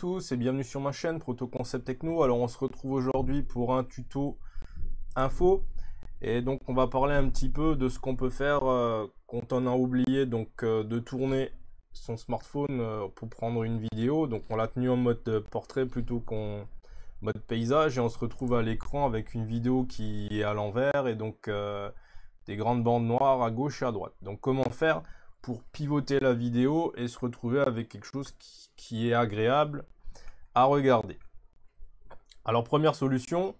tous et bienvenue sur ma chaîne Proto Concept Techno. Alors on se retrouve aujourd'hui pour un tuto info et donc on va parler un petit peu de ce qu'on peut faire quand on a oublié de tourner son smartphone pour prendre une vidéo. Donc on l'a tenu en mode portrait plutôt qu'en mode paysage et on se retrouve à l'écran avec une vidéo qui est à l'envers et donc des grandes bandes noires à gauche et à droite. Donc comment faire pour pivoter la vidéo et se retrouver avec quelque chose qui est agréable à regarder. Alors première solution,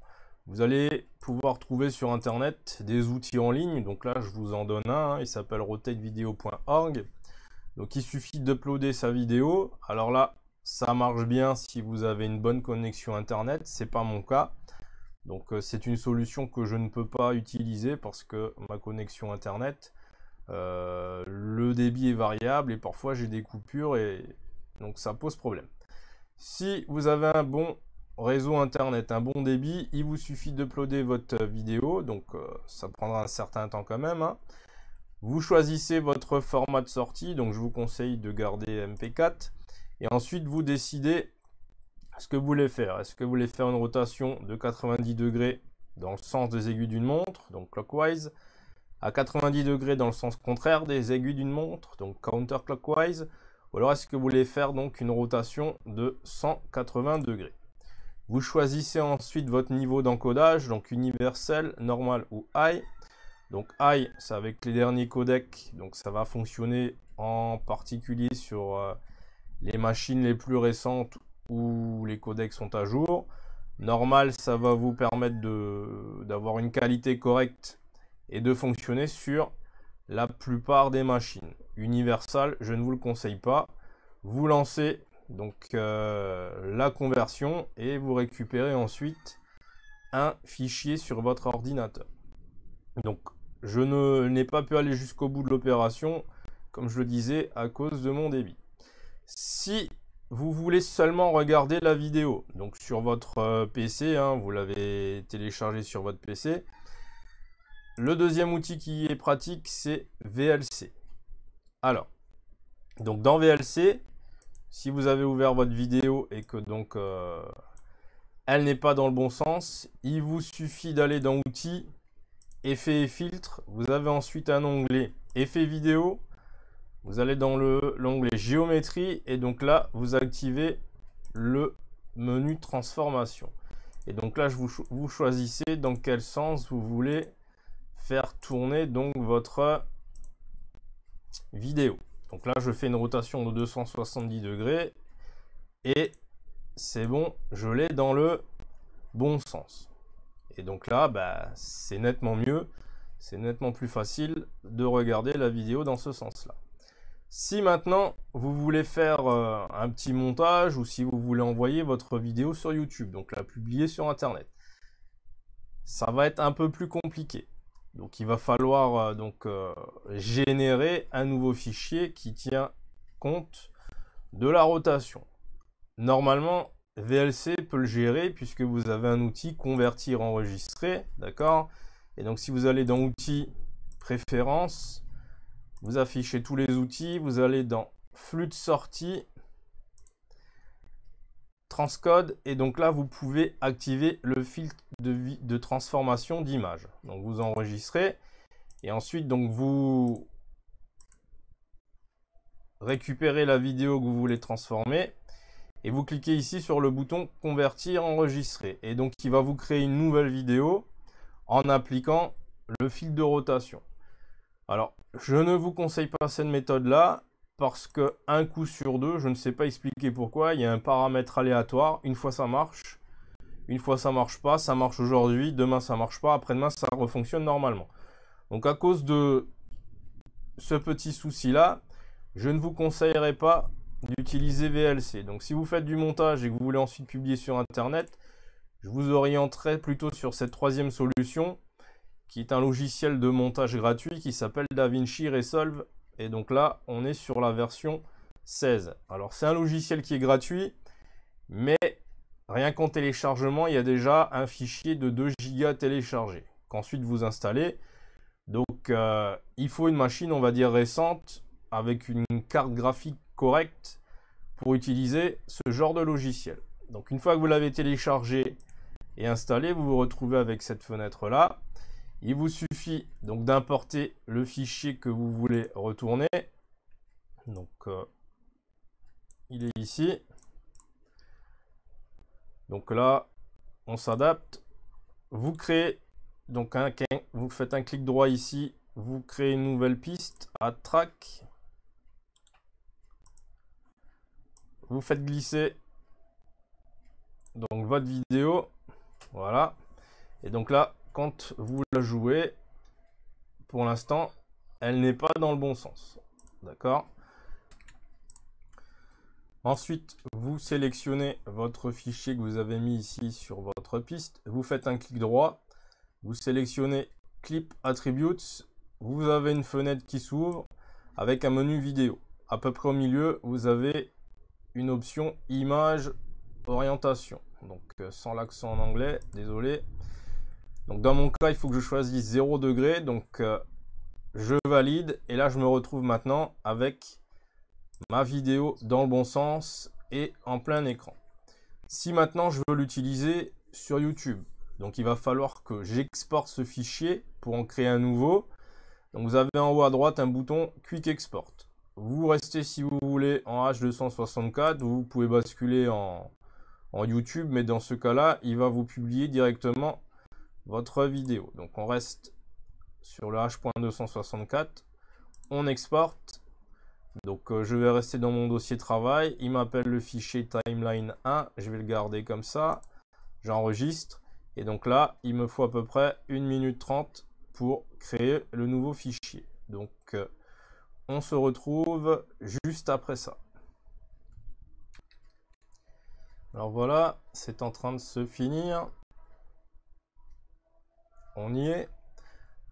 vous allez pouvoir trouver sur internet des outils en ligne. Donc là je vous en donne un, il s'appelle rotatevideo.org. Donc il suffit d'uploader sa vidéo. Alors là ça marche bien si vous avez une bonne connexion internet, c'est pas mon cas. Donc c'est une solution que je ne peux pas utiliser parce que ma connexion internet, le débit est variable et parfois j'ai des coupures et donc ça pose problème. Si vous avez un bon réseau internet, un bon débit, il vous suffit d'uploader votre vidéo, donc ça prendra un certain temps quand même, hein. Vous choisissez votre format de sortie, donc je vous conseille de garder MP4 et ensuite vous décidez ce que vous voulez faire. Est-ce que vous voulez faire une rotation de 90 degrés dans le sens des aiguilles d'une montre, donc clockwise, à 90 degrés dans le sens contraire des aiguilles d'une montre, donc counterclockwise, ou alors est-ce que vous voulez faire donc une rotation de 180 degrés. Vous choisissez ensuite votre niveau d'encodage, donc universel, normal ou high. Donc high, c'est avec les derniers codecs, donc ça va fonctionner en particulier sur les machines les plus récentes où les codecs sont à jour. Normal, ça va vous permettre d'avoir une qualité correcte et de fonctionner sur la plupart des machines. Universal, je ne vous le conseille pas. Vous lancez donc la conversion et vous récupérez ensuite un fichier sur votre ordinateur. Donc je n'ai pas pu aller jusqu'au bout de l'opération, comme je le disais, à cause de mon débit. Si vous voulez seulement regarder la vidéo, donc sur votre PC, hein, vous l'avez téléchargé sur votre PC, le deuxième outil qui est pratique, c'est VLC. Alors, donc dans VLC, si vous avez ouvert votre vidéo et que donc elle n'est pas dans le bon sens, il vous suffit d'aller dans Outils, Effets et Filtres. Vous avez ensuite un onglet Effets vidéo. Vous allez dans l'onglet Géométrie et donc là, vous activez le menu Transformation. Et donc là, vous choisissez dans quel sens vous voulez faire tourner donc votre vidéo. Donc là je fais une rotation de 270 degrés et c'est bon, je l'ai dans le bon sens. Et donc là c'est nettement mieux, c'est nettement plus facile de regarder la vidéo dans ce sens là. Si maintenant vous voulez faire un petit montage ou si vous voulez envoyer votre vidéo sur YouTube, donc la publier sur internet, ça va être un peu plus compliqué. Donc il va falloir générer un nouveau fichier qui tient compte de la rotation. Normalement, VLC peut le gérer puisque vous avez un outil convertir enregistrer, d'accord? Et donc si vous allez dans outils préférences, vous affichez tous les outils, vous allez dans flux de sortie, transcode et donc là vous pouvez activer le filtre de transformation d'image. Donc vous enregistrez et ensuite donc vous récupérez la vidéo que vous voulez transformer et vous cliquez ici sur le bouton convertir enregistrer et donc il va vous créer une nouvelle vidéo en appliquant le filtre de rotation. Alors je ne vous conseille pas cette méthode là parce que un coup sur deux, je ne sais pas expliquer pourquoi, il y a un paramètre aléatoire, une fois ça marche, une fois ça marche pas, ça marche aujourd'hui, demain ça marche pas, après-demain ça refonctionne normalement. Donc à cause de ce petit souci là, je ne vous conseillerais pas d'utiliser VLC. Donc si vous faites du montage et que vous voulez ensuite publier sur internet, je vous orienterai plutôt sur cette troisième solution qui est un logiciel de montage gratuit qui s'appelle DaVinci Resolve. Et donc là, on est sur la version 16. Alors, c'est un logiciel qui est gratuit, mais rien qu'en téléchargement, il y a déjà un fichier de 2 Go téléchargé, qu'ensuite vous installez. Donc, il faut une machine, on va dire, récente, avec une carte graphique correcte, pour utiliser ce genre de logiciel. Donc une fois que vous l'avez téléchargé et installé, vous vous retrouvez avec cette fenêtre là. Il vous suffit donc d'importer le fichier que vous voulez retourner. Donc il est ici. Donc là, on s'adapte. Vous créez donc vous faites un clic droit ici, vous créez une nouvelle piste, Add Track. Vous faites glisser donc votre vidéo, voilà. Et donc là, quand vous la jouez, pour l'instant, elle n'est pas dans le bon sens, d'accord. Ensuite, vous sélectionnez votre fichier que vous avez mis ici sur votre piste, vous faites un clic droit, vous sélectionnez Clip Attributes, vous avez une fenêtre qui s'ouvre avec un menu vidéo. À peu près au milieu, vous avez une option image orientation, donc sans l'accent en anglais, désolé. Donc dans mon cas, il faut que je choisisse 0 degré, donc je valide et là je me retrouve maintenant avec ma vidéo dans le bon sens et en plein écran. Si maintenant je veux l'utiliser sur YouTube, donc il va falloir que j'exporte ce fichier pour en créer un nouveau. Donc vous avez en haut à droite un bouton Quick Export. Vous restez si vous voulez en H264, vous pouvez basculer en YouTube, mais dans ce cas-là, il va vous publier directement votre vidéo. Donc on reste sur le H.264, on exporte. Donc je vais rester dans mon dossier travail, il m'appelle le fichier timeline 1, je vais le garder comme ça, j'enregistre, et donc là, il me faut à peu près 1 minute 30 pour créer le nouveau fichier. Donc on se retrouve juste après ça. Alors voilà, c'est en train de se finir. On y est.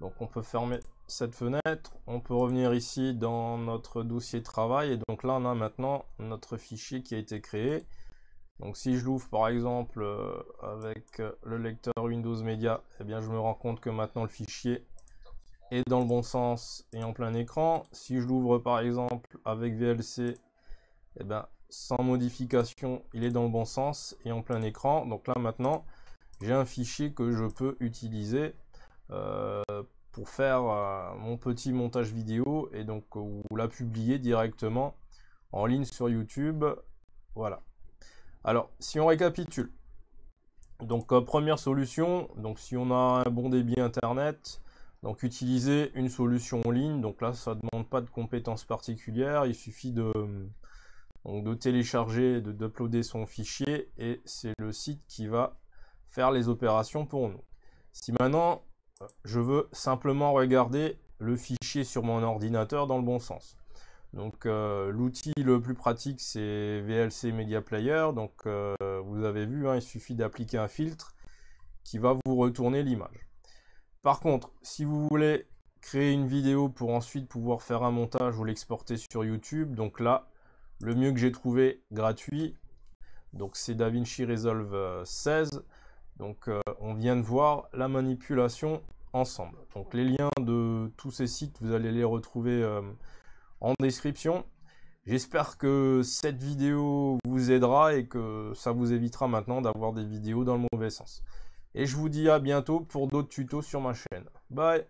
Donc on peut fermer cette fenêtre. On peut revenir ici dans notre dossier travail. Et donc là, on a maintenant notre fichier qui a été créé. Donc si je l'ouvre par exemple avec le lecteur Windows Media, eh bien je me rends compte que maintenant le fichier est dans le bon sens et en plein écran. Si je l'ouvre par exemple avec VLC, eh bien, sans modification, il est dans le bon sens et en plein écran. Donc là maintenant, j'ai un fichier que je peux utiliser pour faire mon petit montage vidéo et donc ou la publier directement en ligne sur YouTube. Voilà. Alors, si on récapitule, donc première solution, donc si on a un bon débit internet, donc utiliser une solution en ligne. Donc là, ça ne demande pas de compétences particulières, il suffit de télécharger, d'uploader son fichier et c'est le site qui va faire les opérations pour nous. Si maintenant je veux simplement regarder le fichier sur mon ordinateur dans le bon sens, donc l'outil le plus pratique c'est VLC Media Player. Donc vous avez vu, hein, il suffit d'appliquer un filtre qui va vous retourner l'image. Par contre, si vous voulez créer une vidéo pour ensuite pouvoir faire un montage ou l'exporter sur YouTube, donc là le mieux que j'ai trouvé gratuit, donc c'est DaVinci Resolve 16. Donc on vient de voir la manipulation ensemble. Donc les liens de tous ces sites, vous allez les retrouver en description. J'espère que cette vidéo vous aidera et que ça vous évitera maintenant d'avoir des vidéos dans le mauvais sens. Et je vous dis à bientôt pour d'autres tutos sur ma chaîne. Bye!